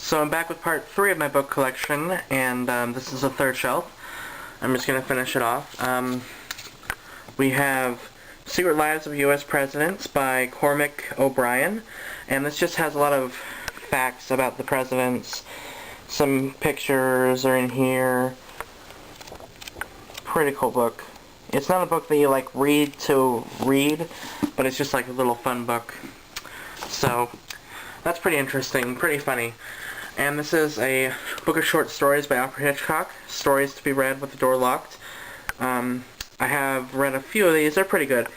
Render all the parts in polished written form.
So I'm back with part 3 of my book collection, and this is the third shelf. I'm just going to finish it off. We have Secret Lives of U.S. Presidents by Cormac O'Brien, and this just has a lot of facts about the presidents. Some pictures are in here. Pretty cool book. It's not a book that you like read to read, but it's just like a little fun book. So that's pretty interesting, pretty funny. And this is a book of short stories by Alfred Hitchcock, stories to be read with the door locked. I have read a few of these. They're pretty good.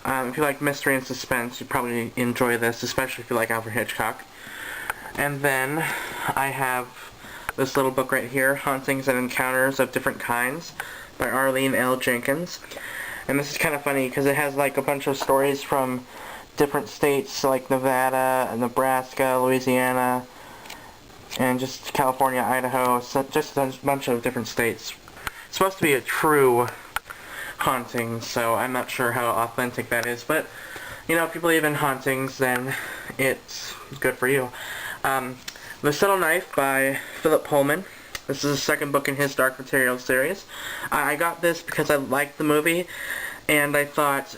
If you like mystery and suspense, you'd probably enjoy this, especially if you like Alfred Hitchcock. And then I have this little book right here, Hauntings and Encounters of Different Kinds by Arlene L. Jenkins. And this is kind of funny because it has like a bunch of stories from different states like Nevada, Nebraska, Louisiana, and just California, Idaho, so just a bunch of different states. It's supposed to be a true haunting, so I'm not sure how authentic that is, but, you know, if you believe in hauntings, then it's good for you. The Subtle Knife by Philip Pullman. This is the second book in his Dark Materials series. I got this because I liked the movie, and I thought,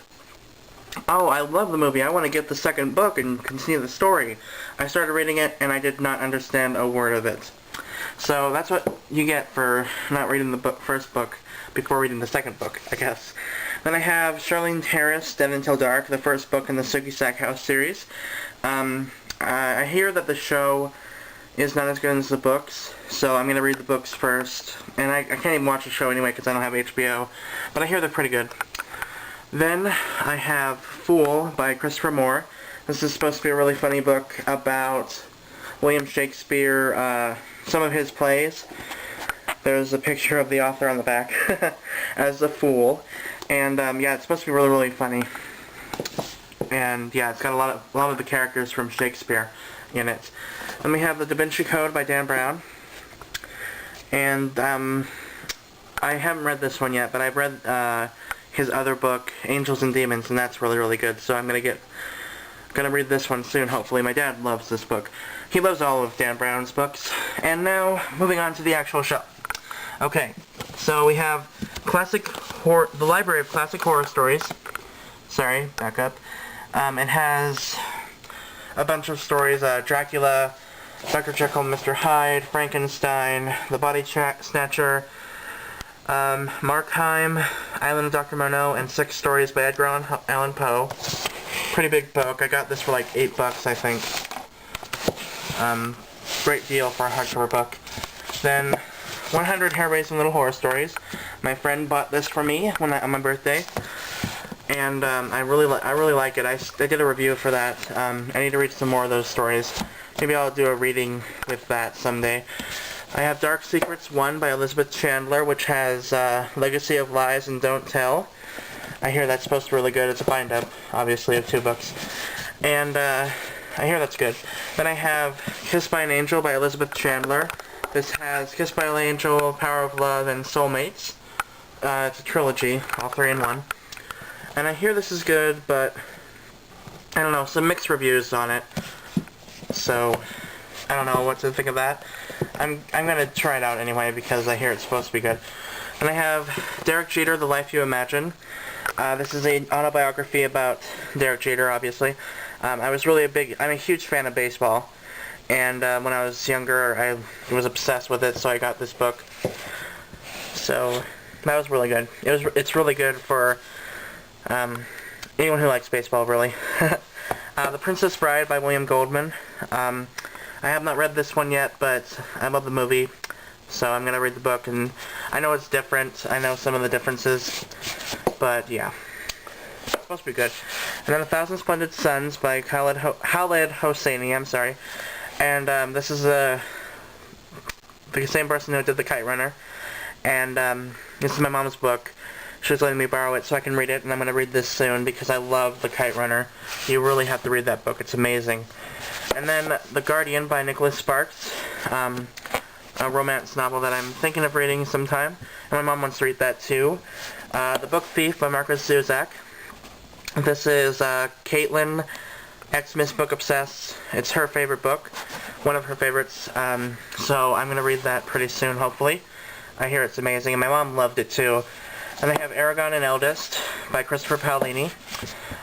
oh, I love the movie, I want to get the second book and continue the story. I started reading it, and I did not understand a word of it. So that's what you get for not reading the first book before reading the second book, I guess. Then I have Charlene Harris, Dead Until Dark, the first book in the Sookie Stackhouse series. I hear that the show is not as good as the books, so I'm going to read the books first. And I can't even watch the show anyway because I don't have HBO, but I hear they're pretty good. Then I have Fool by Christopher Moore. This is supposed to be a really funny book about William Shakespeare, some of his plays. There's a picture of the author on the back as a fool. And yeah, it's supposed to be really, really funny. And yeah, it's got a lot of the characters from Shakespeare in it. Then we have The Da Vinci Code by Dan Brown. And I haven't read this one yet, but I've read his other book, Angels and Demons, and that's really, really good. So I'm gonna read this one soon, hopefully. My dad loves this book. He loves all of Dan Brown's books. And now, moving on to the actual shelf. Okay, so we have the Library of Classic Horror Stories. Sorry, back up. It has a bunch of stories, Dracula, Dr. Jekyll and Mr. Hyde, Frankenstein, The Body Snatcher, Markheim, Island of Dr. Moreau, and 6 stories by Edgar Allan Poe. Pretty big book. I got this for like $8, I think. Great deal for a hardcover book. Then 100 Hair-Raising Little Horror Stories. My friend bought this for me on my birthday, and I really like it. I did a review for that. I need to read some more of those stories. Maybe I'll do a reading with that someday. I have Dark Secrets 1 by Elizabeth Chandler, which has Legacy of Lies and Don't Tell. I hear that's supposed to be really good. It's a bind-up, obviously, of 2 books. And I hear that's good. Then I have Kissed by an Angel by Elizabeth Chandler. This has Kissed by an Angel, Power of Love, and Soulmates. It's a trilogy, all 3 in 1. And I hear this is good, but I don't know, some mixed reviews on it. So I don't know what to think of that. I'm gonna try it out anyway because I hear it's supposed to be good. And I have Derek Jeter, The Life You Imagine. This is an autobiography about Derek Jeter, obviously. I'm a huge fan of baseball, and when I was younger, I was obsessed with it, so I got this book. So that was really good. It's really good for anyone who likes baseball, really. The Princess Bride by William Goldman. I have not read this one yet, but I love the movie, so I'm gonna read the book, and I know it's different. I know some of the differences, but yeah, it's supposed to be good. And then 1,000 Splendid Suns by Khaled Hosseini. I'm sorry, and this is the same person who did The Kite Runner, and this is my mom's book. She was letting me borrow it so I can read it, and I'm going to read this soon because I love The Kite Runner. You really have to read that book. It's amazing. And then The Guardian by Nicholas Sparks, a romance novel that I'm thinking of reading sometime, and my mom wants to read that too. The Book Thief by Markus Zusak. This is Caitlin Xmas Book Obsessed. It's her favorite book, one of her favorites, so I'm going to read that pretty soon, hopefully. I hear it's amazing, and my mom loved it too. And they have Eragon and Eldest by Christopher Paolini.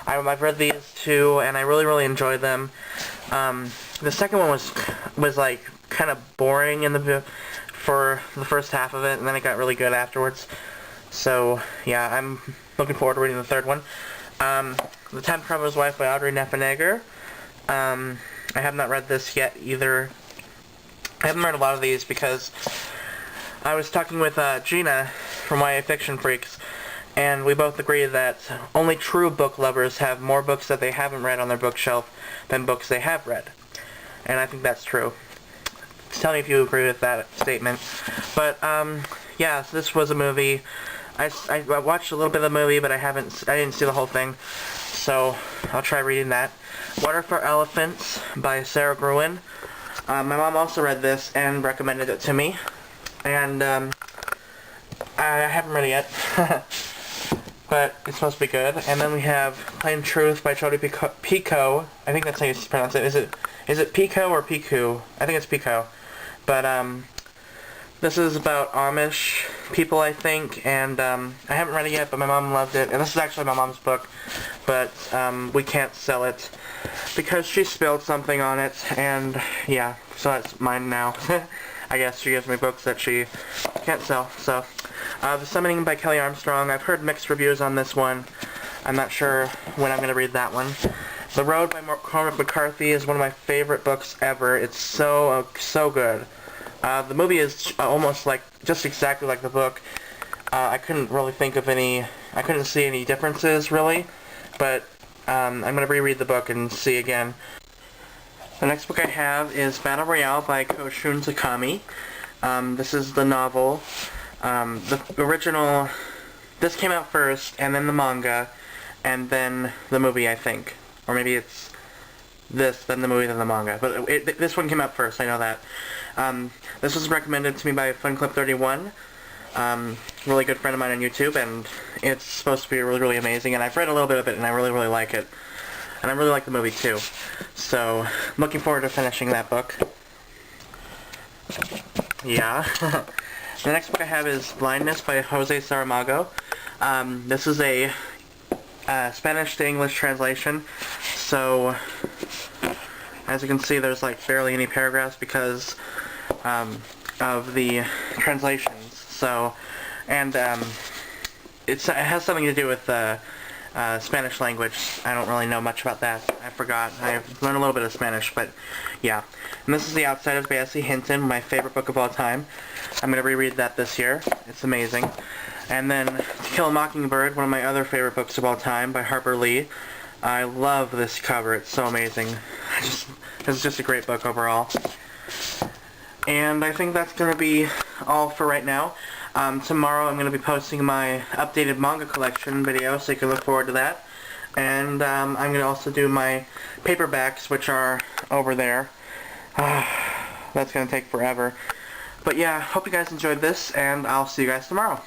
I've read these two, and I really, really enjoyed them. The second one was like kind of boring for the first half of it, and then it got really good afterwards. So yeah, I'm looking forward to reading the third one. The Tenth Provo's Wife by Audrey Niffenegger. I have not read this yet either. I haven't read a lot of these because I was talking with Gina from YA Fiction Freaks, and we both agree that only true book lovers have more books that they haven't read on their bookshelf than books they have read. And I think that's true. Tell me if you agree with that statement. But, yeah, so this was a movie. I watched a little bit of the movie, but I didn't see the whole thing. So, I'll try reading that. Water for Elephants by Sarah Gruen. My mom also read this and recommended it to me. And, I haven't read it yet. But it's supposed to be good. And then we have Plain Truth by Jodi Picoult. I think that's how you pronounce it. Is it Pico or Piku? I think it's Pico. But, this is about Amish people, I think, and, I haven't read it yet, but my mom loved it. And this is actually my mom's book, but, we can't sell it because she spilled something on it, and, yeah, so it's mine now. I guess she gives me books that she can't sell, so. The Summoning by Kelly Armstrong. I've heard mixed reviews on this one. I'm not sure when I'm going to read that one. The Road by Cormac McCarthy is one of my favorite books ever. It's so good. The movie is almost like, just exactly like the book. I couldn't see any differences, really. But, I'm going to reread the book and see again. The next book I have is Battle Royale by Ko Shunzakami. This is the novel. The original, this came out first, and then the manga, and then the movie, I think. Or maybe it's this, then the movie, then the manga. But this one came out first, I know that. This was recommended to me by FunClip31, really good friend of mine on YouTube, and it's supposed to be really, really amazing, and I've read a little bit of it, and I really, really like it. And I really like the movie, too. So, I'm looking forward to finishing that book. Yeah. The next book I have is Blindness by Jose Saramago. This is a Spanish to English translation, so as you can see there's like barely any paragraphs because of the translations. So, and it has something to do with Spanish language. I don't really know much about that. I forgot. I've learned a little bit of Spanish, but yeah. And this is The Outsiders by S.E. Hinton, my favorite book of all time. I'm going to reread that this year. It's amazing. And then To Kill a Mockingbird, one of my other favorite books of all time, by Harper Lee. I love this cover. It's so amazing. It's just a great book overall. And I think that's going to be all for right now. Tomorrow I'm going to be posting my updated manga collection video, so you can look forward to that. And I'm going to also do my paperbacks, which are over there. That's going to take forever. But yeah, hope you guys enjoyed this, and I'll see you guys tomorrow.